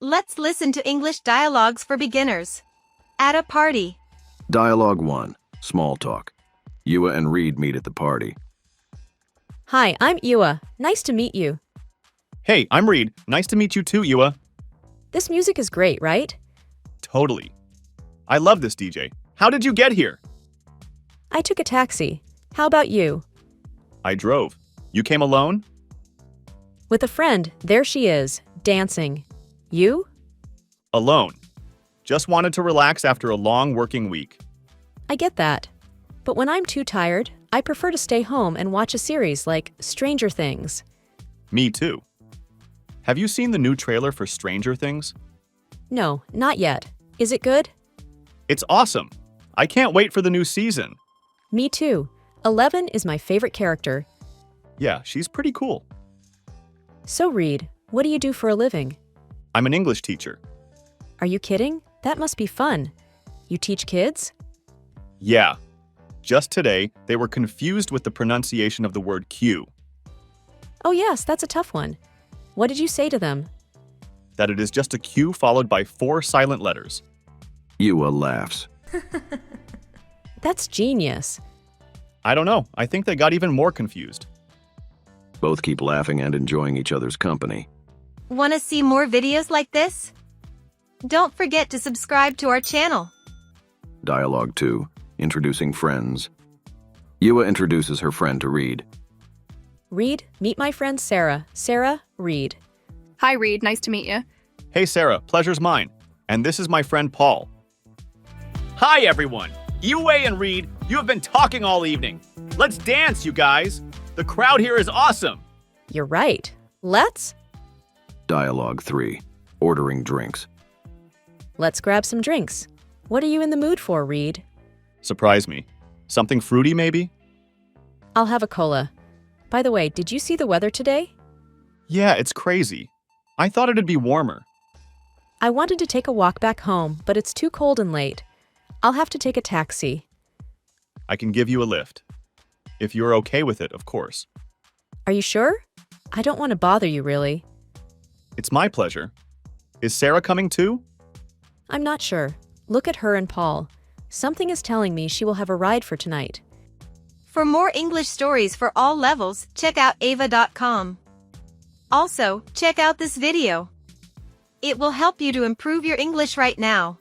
Let's listen to English dialogues for beginners. At a party. Dialogue 1. Small talk. Yua and Reed meet at the party. Hi, I'm Yua. Nice to meet you. Hey, I'm Reed. Nice to meet you too, Yua. This music is great, right? Totally. I love this DJ. How did you get here? I took a taxi. How about you? I drove. You came alone? With a friend, there she is, dancing. You? Alone. Just wanted to relax after a long working week. I get that. But when I'm too tired, I prefer to stay home and watch a series like Stranger Things. Me too. Have you seen the new trailer for Stranger Things? No, not yet. Is it good? It's awesome. I can't wait for the new season. Me too. 11 is my favorite character. Yeah, she's pretty cool. So Reed, what do you do for a living? I'm an English teacher. Are you kidding? That must be fun. You teach kids? Yeah. Just today, they were confused with the pronunciation of the word Q, Oh yes, that's a tough one. What did you say to them? that it is just a Q followed by 4 silent letters. Yua laughs. That's genius. I don't know. I think they got even more confused. Both keep laughing and enjoying each other's company. Want to see more videos like this? Don't forget to subscribe to our channel. Dialogue 2. Introducing friends. Yua introduces her friend to Reed. Reed, meet my friend Sarah. Sarah, Reed. Hi, Reed. Nice to meet you. Hey, Sarah, pleasure's mine. And this is my friend Paul. Hi, everyone. Yua and Reed, you have been talking all evening. Let's dance, you guys. The crowd here is awesome. You're right. Let's Dialogue 3. Ordering drinks. grab some drinks. What are you in the mood for, Reed? Surprise me. Something fruity, maybe? I'll have a cola. By the way, did you see the weather today? Yeah, it's crazy. I thought it'd be warmer. I wanted to take a walk back home, but it's too cold and late. I'll have to take a taxi. I can give you a lift. If you're okay with it, of course. Are you sure? I don't want to bother you, really. It's my pleasure. Is Sarah coming too? I'm not sure. Look at her and Paul. Something is telling me she will have a ride for tonight. For more English stories for all levels, check out ava.com. Also, check out this video. It will help you to improve your English right now.